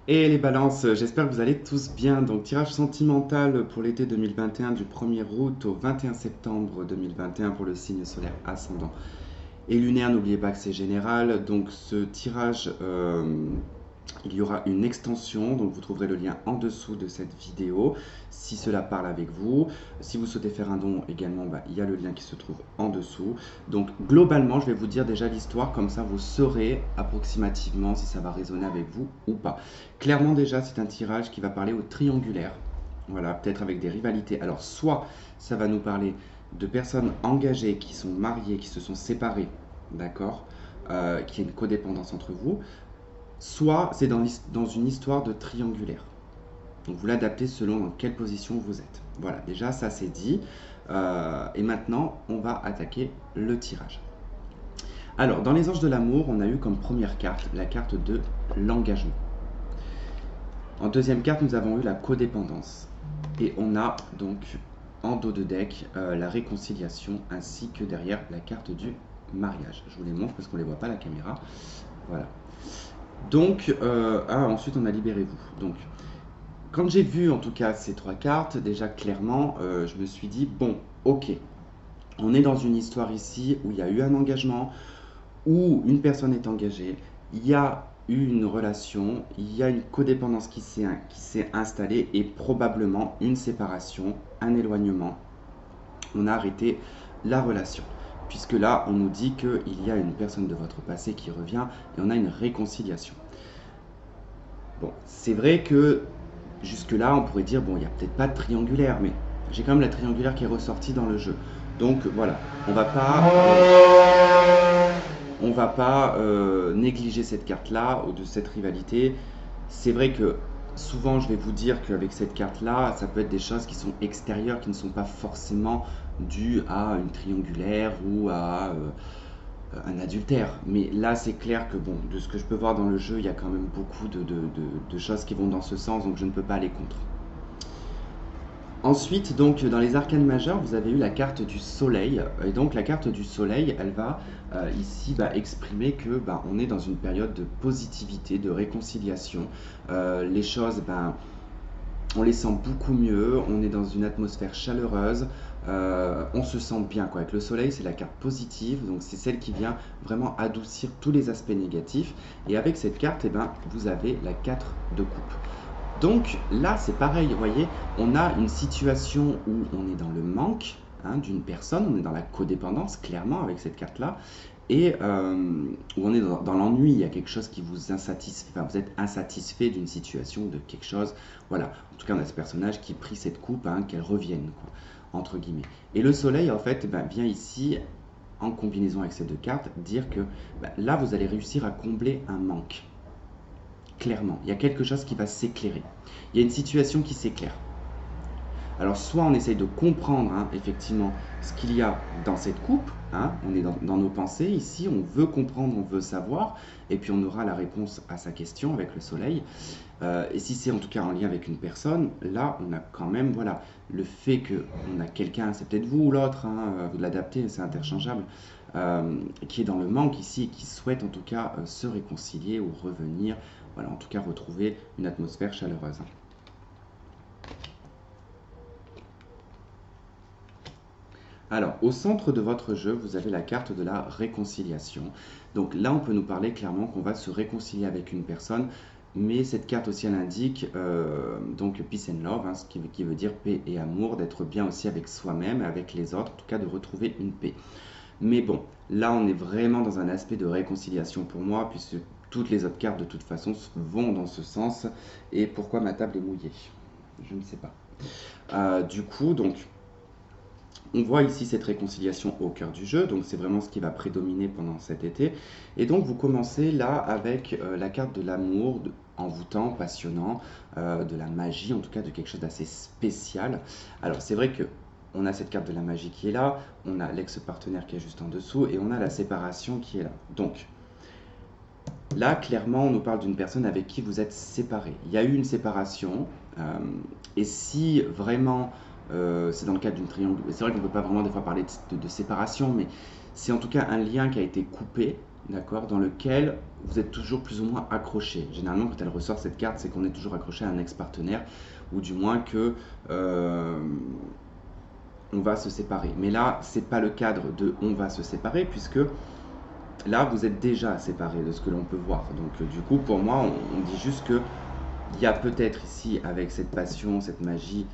Et les balances, j'espère que vous allez tous bien. Donc tirage sentimental pour l'été 2021 du 1er août au 21 septembre 2021 pour le signe solaire ascendant. Et lunaire, n'oubliez pas que c'est général. Donc ce tirage, il y aura une extension. Donc vous trouverez le lien en dessous de cette vidéo si cela parle avec vous. Si vous souhaitez faire un don également, il y a le lien qui se trouve en dessous. Donc globalement, je vais vous dire déjà l'histoire, comme ça vous saurez approximativement si ça va résonner avec vous ou pas. Clairement déjà, c'est un tirage qui va parler au triangulaire. Voilà, peut-être avec des rivalités. Alors soit ça va nous parler de personnes engagées qui sont mariées, qui se sont séparées, d'accord, qui y a une codépendance entre vous, soit c'est dans une histoire de triangulaire. Donc vous l'adaptez selon dans quelle position vous êtes. Voilà, déjà ça c'est dit. Et maintenant, on va attaquer le tirage. Alors, dans les anges de l'amour, on a eu comme première carte la carte de l'engagement. En deuxième carte, nous avons eu la codépendance. Et on a donc en dos de deck la réconciliation ainsi que derrière la carte du mariage. Je vous les montre parce qu'on ne les voit pas à la caméra. Voilà. Donc, ensuite on a libérez-vous. Donc, quand j'ai vu en tout cas ces trois cartes, déjà clairement, je me suis dit, bon, ok, on est dans une histoire ici où il y a eu un engagement, où une personne est engagée, il y a eu une relation, il y a une codépendance qui s'est installée et probablement une séparation, un éloignement. On a arrêté la relation. Puisque là, on nous dit qu'il y a une personne de votre passé qui revient et on a une réconciliation. Bon, c'est vrai que jusque-là, on pourrait dire, bon, il n'y a peut-être pas de triangulaire, mais j'ai quand même la triangulaire qui est ressortie dans le jeu. Donc voilà, on va pas négliger cette carte-là ou de cette rivalité. C'est vrai que souvent, je vais vous dire qu'avec cette carte-là, ça peut être des choses qui sont extérieures, qui ne sont pas forcément dues à une triangulaire ou à un adultère. Mais là, c'est clair que, bon, de ce que je peux voir dans le jeu, il y a quand même beaucoup de choses qui vont dans ce sens, donc je ne peux pas aller contre. Ensuite, donc, dans les arcanes majeures, vous avez eu la carte du soleil. Et donc, la carte du soleil, elle va ici exprimer que on est dans une période de positivité, de réconciliation. Les choses, on les sent beaucoup mieux, on est dans une atmosphère chaleureuse, on se sent bien, quoi. Avec le soleil, c'est la carte positive, donc c'est celle qui vient vraiment adoucir tous les aspects négatifs. Et avec cette carte, vous avez la 4 de coupe. Donc là, c'est pareil, vous voyez, on a une situation où on est dans le manque d'une personne, on est dans la codépendance, clairement, avec cette carte-là, et où on est dans l'ennui, il y a quelque chose qui vous insatisfait, enfin, vous êtes insatisfait d'une situation, de quelque chose, voilà. En tout cas, on a ce personnage qui prie cette coupe, qu'elle revienne, quoi, entre guillemets. Et le soleil, en fait, vient ici, en combinaison avec ces deux cartes, dire que là, vous allez réussir à combler un manque. Clairement, il y a quelque chose qui va s'éclairer. Il y a une situation qui s'éclaire. Alors, soit on essaye de comprendre effectivement ce qu'il y a dans cette coupe, on est dans nos pensées ici, on veut comprendre, on veut savoir, et puis on aura la réponse à sa question avec le soleil. Et si c'est en tout cas en lien avec une personne, là on a quand même le fait qu'on a quelqu'un, c'est peut-être vous ou l'autre, vous l'adaptez, c'est interchangeable, qui est dans le manque ici et qui souhaite en tout cas se réconcilier ou revenir, voilà, en tout cas retrouver une atmosphère chaleureuse. Alors, au centre de votre jeu, vous avez la carte de la réconciliation. Donc là, on peut nous parler clairement qu'on va se réconcilier avec une personne, mais cette carte aussi, elle indique donc peace and love, ce qui veut dire paix et amour, d'être bien aussi avec soi-même, avec les autres, en tout cas de retrouver une paix. Mais bon, là, on est vraiment dans un aspect de réconciliation pour moi, puisque toutes les autres cartes, de toute façon, vont dans ce sens. Et pourquoi ma table est mouillée? Je ne sais pas. Du coup, donc, on voit ici cette réconciliation au cœur du jeu, donc c'est vraiment ce qui va prédominer pendant cet été. Et donc vous commencez là avec la carte de l'amour, envoûtant, passionnant, de la magie, en tout cas de quelque chose d'assez spécial. Alors c'est vrai que on a cette carte de la magie qui est là, on a l'ex-partenaire qui est juste en dessous, et on a la séparation qui est là. Donc là, clairement, on nous parle d'une personne avec qui vous êtes séparés. Il y a eu une séparation, et si vraiment c'est dans le cadre d'une triangle, c'est vrai qu'on ne peut pas vraiment des fois parler de séparation, mais c'est en tout cas un lien qui a été coupé, d'accord, dans lequel vous êtes toujours plus ou moins accroché. Généralement, quand elle ressort cette carte, c'est qu'on est toujours accroché à un ex-partenaire, ou du moins que on va se séparer. Mais là, c'est pas le cadre de on va se séparer, puisque là, vous êtes déjà séparés de ce que l'on peut voir. Donc, du coup, pour moi, on dit juste que il y a peut-être ici, avec cette passion, cette magie,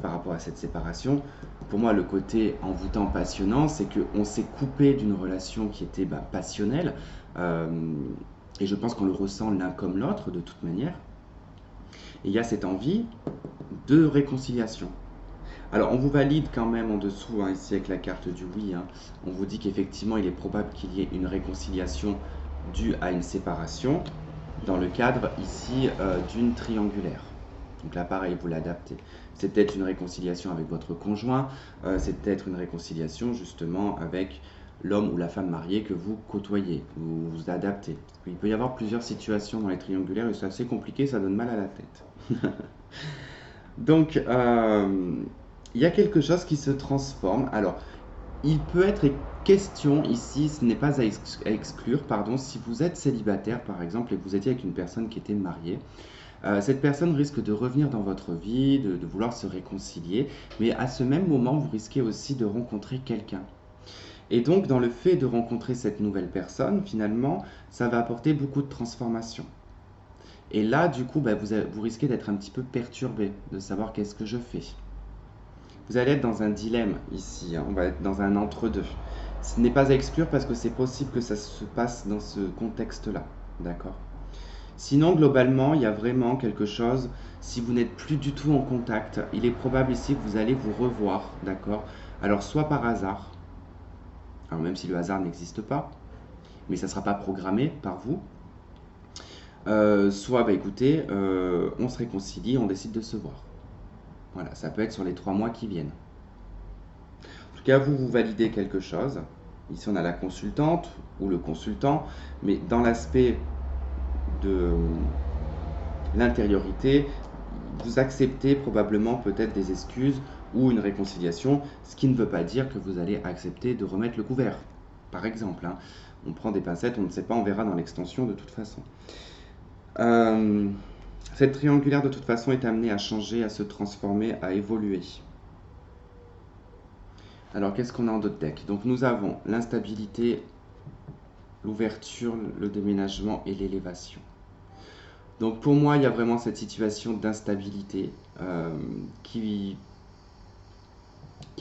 par rapport à cette séparation, pour moi, le côté envoûtant, passionnant, c'est qu'on s'est coupé d'une relation qui était passionnelle, euh, et je pense qu'on le ressent l'un comme l'autre, de toute manière. Et il y a cette envie de réconciliation. Alors, on vous valide quand même en dessous, hein, ici avec la carte du oui, hein. On vous dit qu'effectivement, il est probable qu'il y ait une réconciliation due à une séparation, dans le cadre ici d'une triangulaire. Donc là, pareil, vous l'adaptez. C'est peut-être une réconciliation avec votre conjoint, c'est peut-être une réconciliation justement avec l'homme ou la femme mariée que vous côtoyez, vous vous adaptez. Il peut y avoir plusieurs situations dans les triangulaires et c'est assez compliqué, ça donne mal à la tête. Donc, il y a quelque chose qui se transforme. Alors, il peut être question ici, ce n'est pas à exclure, pardon, si vous êtes célibataire par exemple et que vous étiez avec une personne qui était mariée, cette personne risque de revenir dans votre vie, de vouloir se réconcilier, mais à ce même moment, vous risquez aussi de rencontrer quelqu'un. Et donc, dans le fait de rencontrer cette nouvelle personne, finalement, ça va apporter beaucoup de transformation. Et là, du coup, vous risquez d'être un petit peu perturbé, de savoir qu'est-ce que je fais. Vous allez être dans un dilemme ici, hein, on va être dans un entre-deux. Ce n'est pas à exclure parce que c'est possible que ça se passe dans ce contexte-là, d'accord? Sinon, globalement, il y a vraiment quelque chose, si vous n'êtes plus du tout en contact, il est probable ici que vous allez vous revoir, d'accord? Alors, soit par hasard, alors même si le hasard n'existe pas, mais ça ne sera pas programmé par vous, soit, écoutez, on se réconcilie, on décide de se voir. Voilà, ça peut être sur les 3 mois qui viennent. En tout cas, vous validez quelque chose. Ici, on a la consultante ou le consultant, mais dans l'aspect de l'intériorité, vous acceptez probablement peut-être des excuses ou une réconciliation, ce qui ne veut pas dire que vous allez accepter de remettre le couvert. Par exemple, hein, on prend des pincettes, on ne sait pas, on verra dans l'extension de toute façon. Cette triangulaire de toute façon est amenée à changer, à se transformer, à évoluer. Alors qu'est-ce qu'on a en d'autres decks? Donc nous avons l'instabilité, l'ouverture, le déménagement et l'élévation. Donc pour moi, il y a vraiment cette situation d'instabilité qui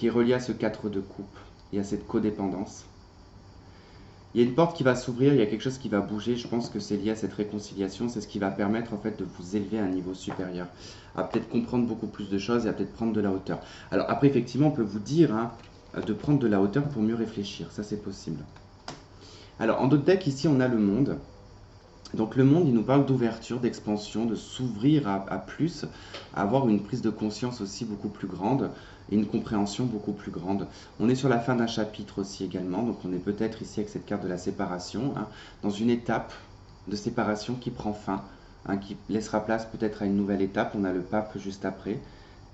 est reliée à ce 4 de coupe et à cette codépendance. Il y a une porte qui va s'ouvrir, il y a quelque chose qui va bouger, je pense que c'est lié à cette réconciliation, c'est ce qui va permettre en fait de vous élever à un niveau supérieur, à peut-être comprendre beaucoup plus de choses et à peut-être prendre de la hauteur. Alors après, effectivement, on peut vous dire hein, de prendre de la hauteur pour mieux réfléchir, ça c'est possible. Alors en d'autres decks, ici on a le monde. Donc le monde, il nous parle d'ouverture, d'expansion, de s'ouvrir à plus, à avoir une prise de conscience aussi beaucoup plus grande et une compréhension beaucoup plus grande. On est sur la fin d'un chapitre aussi également, donc on est peut-être ici avec cette carte de la séparation, hein, dans une étape de séparation qui prend fin, hein, qui laissera place peut-être à une nouvelle étape. On a le pape juste après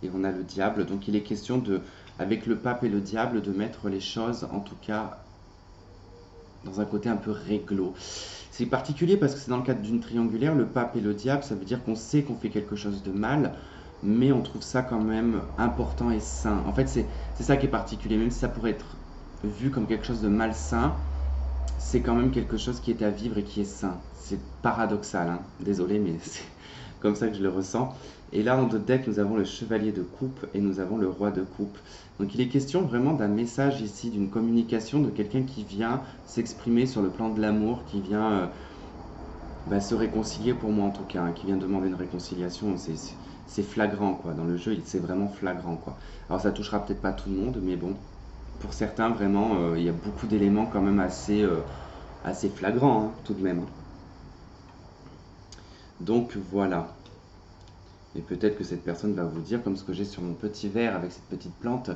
et on a le diable. Donc il est question de, avec le pape et le diable, de mettre les choses en tout cas dans un côté un peu réglo. C'est particulier parce que c'est dans le cadre d'une triangulaire, le pape et le diable, ça veut dire qu'on sait qu'on fait quelque chose de mal, mais on trouve ça quand même important et sain. En fait, c'est ça qui est particulier, même si ça pourrait être vu comme quelque chose de malsain, c'est quand même quelque chose qui est à vivre et qui est sain. C'est paradoxal, hein. Désolé, mais c'est comme ça que je le ressens. Et là, dans notre deck, nous avons le chevalier de coupe et nous avons le roi de coupe. Donc il est question vraiment d'un message ici, d'une communication de quelqu'un qui vient s'exprimer sur le plan de l'amour, qui vient se réconcilier pour moi en tout cas, hein, qui vient demander une réconciliation. C'est flagrant quoi, dans le jeu c'est vraiment flagrant quoi. Alors ça touchera peut-être pas tout le monde, mais bon, pour certains vraiment, il y a beaucoup d'éléments quand même assez flagrants hein, tout de même. Donc voilà. Et peut-être que cette personne va vous dire, comme ce que j'ai sur mon petit verre avec cette petite plante,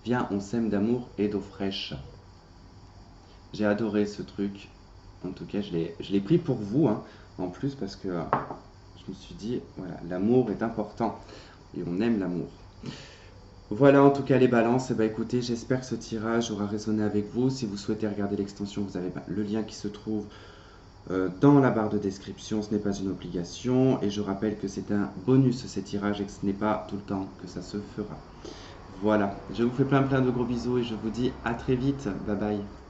viens, on s'aime d'amour et d'eau fraîche. J'ai adoré ce truc. En tout cas, je l'ai pris pour vous, hein, en plus, parce que je me suis dit, voilà, l'amour est important. Et on aime l'amour. Voilà en tout cas les balances. Eh ben, écoutez, j'espère que ce tirage aura résonné avec vous. Si vous souhaitez regarder l'extension, vous avez le lien qui se trouve dans la barre de description. Ce n'est pas une obligation. Et je rappelle que c'est un bonus ces tirages et que ce n'est pas tout le temps que ça se fera. Voilà, je vous fais plein de gros bisous et je vous dis à très vite. Bye bye.